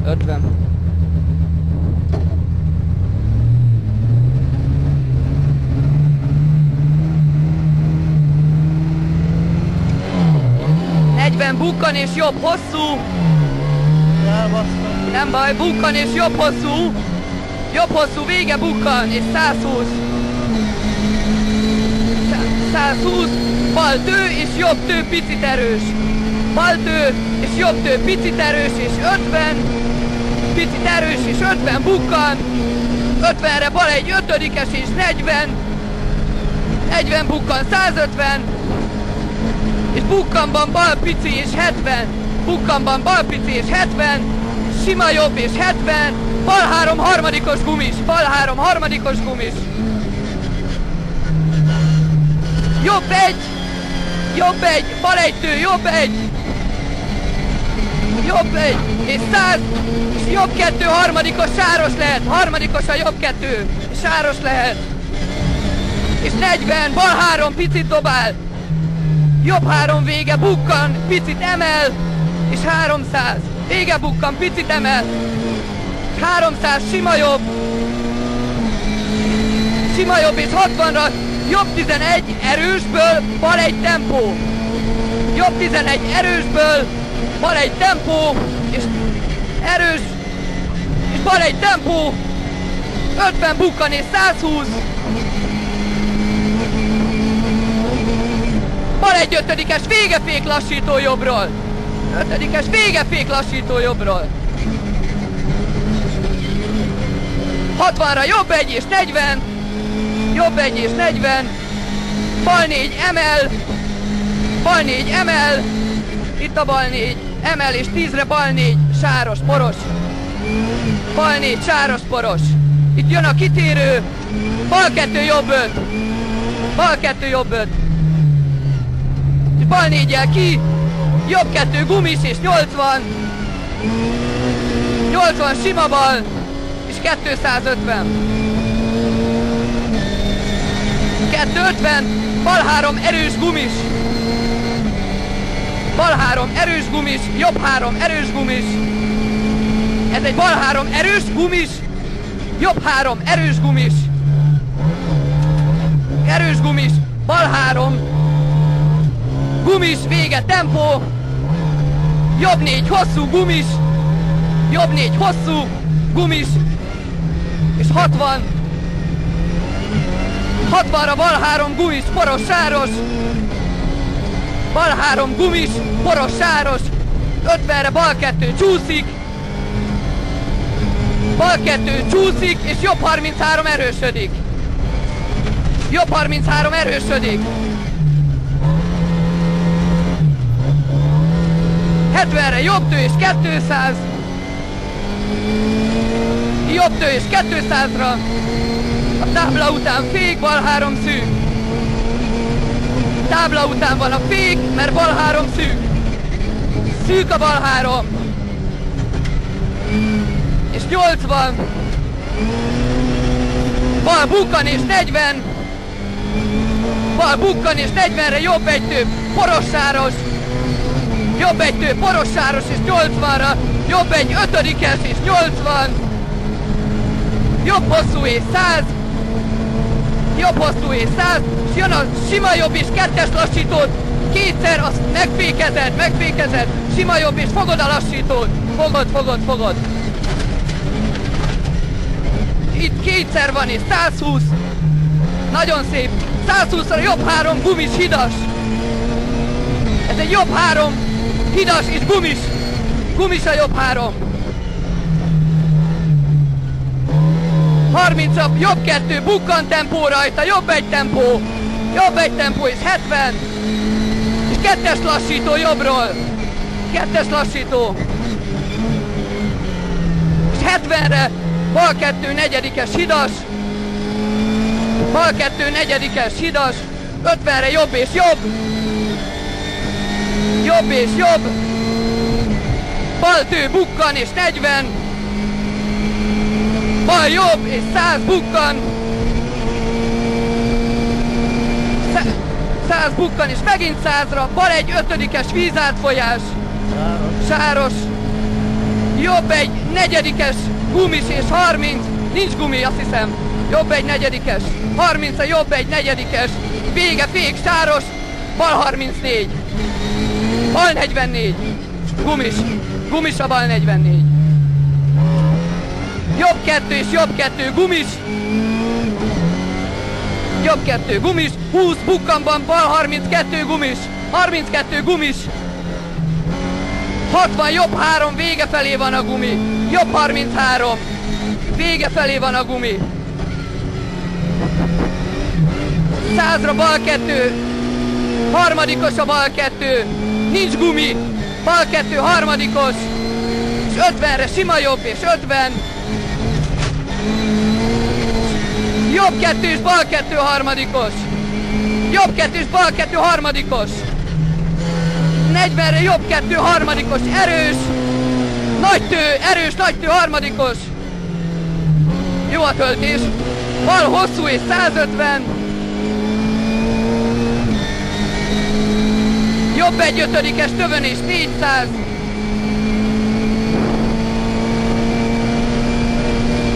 50. Bukkan és jobb, hosszú. Nem baj, bukkan és jobb, hosszú. Jobb, hosszú, vége, bukkan és 120. 120, bal tő és jobb tő, picit erős. Bal tő és jobb tő, picit erős és 50. Picit erős és 50, bukkan. 50-re bal egy ötödikes és 40. 40 bukkan, 150. És bukkanban bal pici és 70, bukkanban bal pici és 70, sima jobb és 70, bal 3 harmadikos gumis, bal 3 harmadikos gumis. Jobb egy, bal egy tő, jobb egy, és 100, és jobb 2 harmadikos sáros lehet, harmadikos a jobb 2, sáros lehet. És 40, bal 3 picit dobál. Jobb 3 vége, bukkan, picit emel, és 300. Vége, bukkan, picit emel. 300, sima jobb. Sima jobb és 60-ra, jobb 11, erősből, bal egy tempó. Jobb 11, erősből, bal egy tempó, és erős, és bal egy tempó. 50 bukkan és 120. Bal egy ötödikes, végefék lassító jobbról. Ötödikes, végefék lassító jobbról. 60-ra jobb egy és 40. Jobb egy és 40. Bal 4 emel. Bal 4 emel. Itt a bal 4 emel és 10-re bal 4 sáros, poros. Bal 4 sáros, poros. Itt jön a kitérő. Bal 2 jobb 5. Bal 2 jobb 5. Bal 4-jel ki, jobb 2 gumis és 80. 80 sima bal, és 250. 250, bal 3 erős gumis. Bal 3 erős gumis, jobb 3 erős gumis. Ez egy bal 3 erős gumis, jobb 3 erős gumis. Erős gumis, bal 3 gumis, vége, tempó. Jobb 4 hosszú gumis. Jobb 4 hosszú gumis. És 60. 60-ra bal 3 gumis, poros, sáros. Bal 3 gumis, poros, sáros. 50-re bal 2 csúszik. Bal 2 csúszik, és jobb 33 erősödik. Jobb 33 erősödik. 70-re jobb tő és 200. Jobb tő és 200-ra. A tábla után fék, bal 3 szűk. Tábla után van a fék, mert bal 3 szűk. Szűk a bal 3. És 80. Bal bukkan és 40. Bal bukkan és 40-re jobb egy tő, poros, sáros. Jobb egy tő, poros, sáros és 80-ra. Jobb egy ötödikes és 80. Jobb hosszú és 100. Jobb hosszú és 100. És jön a sima jobb és kettes lassítót. Kétszer azt megfékezed. Sima jobb és fogod a lassítót. Fogod. Itt kétszer van és 120. Nagyon szép. 120-ra jobb 3 gumis, hidas. Ez egy jobb 3 hidas és gumis. Gumis a jobb 3. 30-ra jobb 2 bukkan tempó rajta, jobb egy tempó. Jobb egy tempó és 70. És kettes lassító jobbról. Kettes lassító. És 70-re bal 2 negyedikes hidas. Bal 2 negyedikes hidas. 50-re jobb és jobb. Jobb és jobb. Bal tő bukkan és 40. Bal jobb és 100 bukkan. 100 bukkan és megint 100-ra. Bal egy ötödikes vízátfolyás. Sáros. Jobb egy negyedikes gumis és 30, nincs gumi, azt hiszem. Jobb egy negyedikes, 30 a jobb egy negyedikes, vége fék, sáros, bal 34. Bal 44, gumis a bal 44. Jobb 2 és jobb 2 gumis. Jobb 2 gumis, 20 bukkanban, bal 32 gumis. 32 gumis. 60, jobb 3, vége felé van a gumi. Jobb 33, vége felé van a gumi. 100-ra bal 2, harmadikos a bal 2, nincs gumi. Bal 2, harmadikos, és 50-re sima jobb, és 50. Jobb 2 és bal 2, harmadikos. Jobb 2 és bal 2, harmadikos. 40-re jobb 2, harmadikos, erős. Nagy tő, erős, nagy tő, harmadikos. Jó a töltés. Bal hosszú és 150. Jobb egy ötödikes, tövön és 400.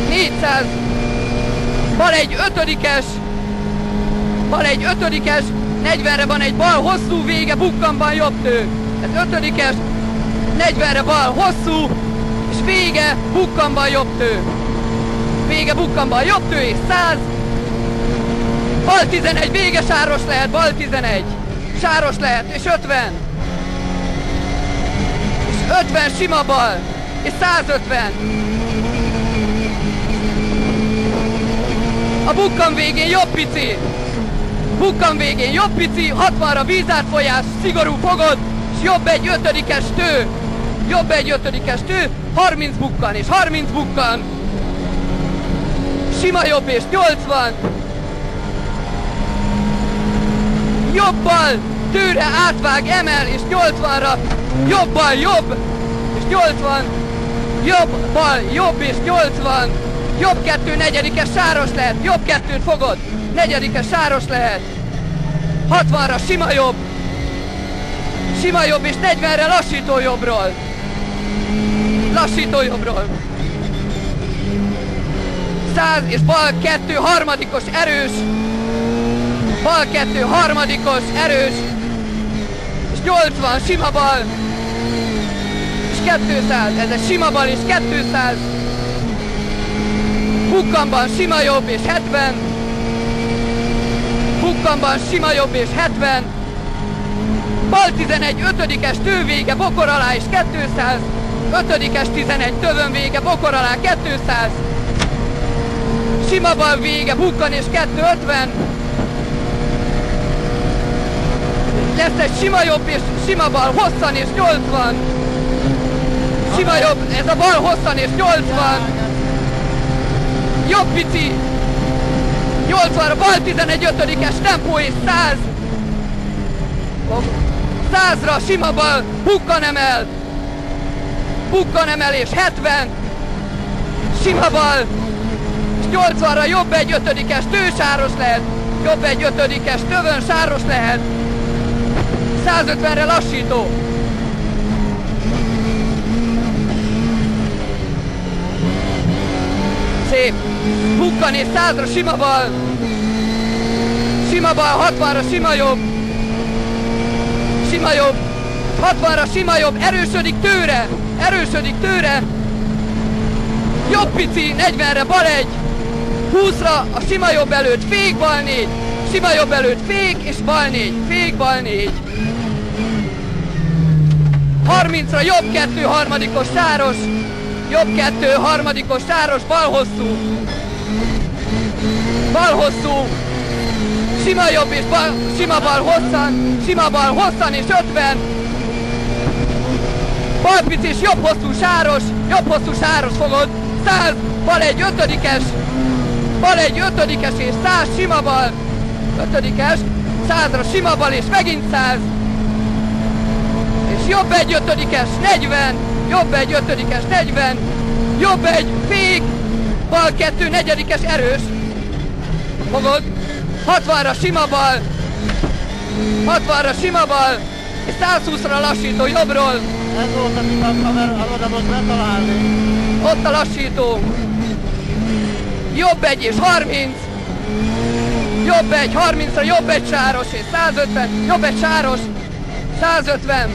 400. Bal egy ötödikes. Bal egy ötödikes. 40-re van egy bal hosszú, vége bukkanban jobb tő. Ez ötödikes. 40-re bal hosszú, és vége bukkanban jobb tő. Vége bukkanban jobb tő és 100. Bal 11, vége sáros lehet, bal 11. Sáros lehet, és 50. És 50 sima bal, és 150. A bukkan végén jobb pici. Bukkan végén jobb pici, 60-ra vízátfolyás, szigorú fogod, és jobb egy ötödikes tő. Jobb egy ötödikes tő, 30 bukkan, és 30 bukkan. Sima jobb és 80. Jobbal, tőre átvág, emel, és 80-ra. Jobbal, jobb, és 80. Jobb, bal, jobb, és 80. Jobb 2, negyedikes sáros lehet. Jobb 2-t fogod, negyedikes sáros lehet. 60-ra sima jobb. Sima jobb, és 40-re lassító jobbról. Lassító jobbról. 100 és bal 2, harmadikos, erős. Bal 2, harmadikos, erős. És 80, sima bal. És 200, ez egy sima bal és 200. Bukkanban sima jobb és 70. Bukkanban sima jobb és 70. Bal 11, ötödikes tővége, bokor alá és 200. Ötödikes 11, tövön vége, bokor alá 200. Sima bal vége, bukkan és 250. Lesz egy sima jobb és sima bal, hosszan és 80. Sima jobb, ez a bal hosszan és 80. Jobb pici. 80-ra bal 11, ötödikes tempó és 100. 100-ra sima bal, bukkan emel. Bukkan emel és 70. Sima bal. 80-ra jobb egy ötödikes, tősáros lehet. Jobb egy ötödikes, tövön sáros lehet. 150-re lassító. Szép. Bukkan és 100-ra sima bal. Sima bal, 60-ra sima jobb. Sima jobb. 60-ra sima jobb, erősödik tőre. Erősödik tőre. Jobb pici, 40-re bal egy. 20-ra a sima jobb előtt, fék bal 4. Sima jobb előtt, fék és bal 4. Fék bal 4. 30-ra jobb 2, harmadikos sáros. Jobb 2, harmadikos sáros, bal hosszú. Bal hosszú. Sima jobb és bal, sima bal hosszan. Sima bal hosszan és 50. Bal pici és jobb hosszú sáros. Jobb hosszú sáros fogod. 100, bal egy ötödikes. Bal egy ötödikes és 100, sima bal. Ötödikes. 100-ra sima bal és megint 100. És jobb egy ötödikes, 40. Jobb egy ötödikes, 40. Jobb egy fék. Bal 2, negyedikes, erős. Fogod. 60-ra sima bal. 60-ra sima bal. És 120-ra lassító jobbról. Ez volt, amit a oda most betalálni. Ott a lassító. Jobb egy és 30. Jobb egy, 30-ra jobb egy sáros és 150. Jobb egy sáros, 150.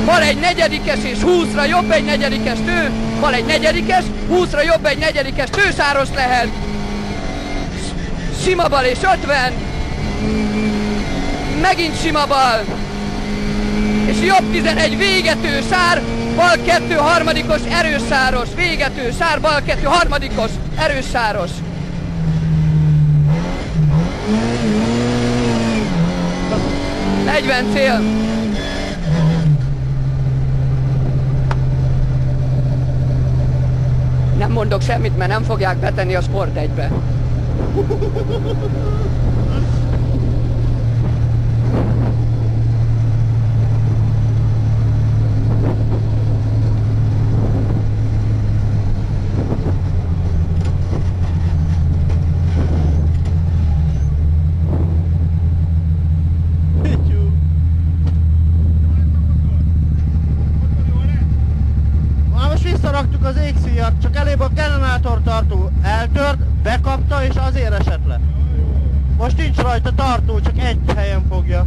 Bal egy negyedikes és 20-ra jobb egy negyedikes tő. Bal egy negyedikes, 20-ra jobb egy negyedikes tősáros lehet. Sima bal és 50. Megint sima bal. És jobb 11 végető sár, bal 2 harmadikos erős sáros. Végető sár, bal 2 harmadikos erős sáros. ...40 cél. Nem mondok semmit, mert nem fogják betenni a Sport 1-be. Visszaraktuk az égszíjat, csak elébb a generátor tartó eltört, bekapta és azért esett le. Most nincs rajta tartó, csak egy helyen fogja.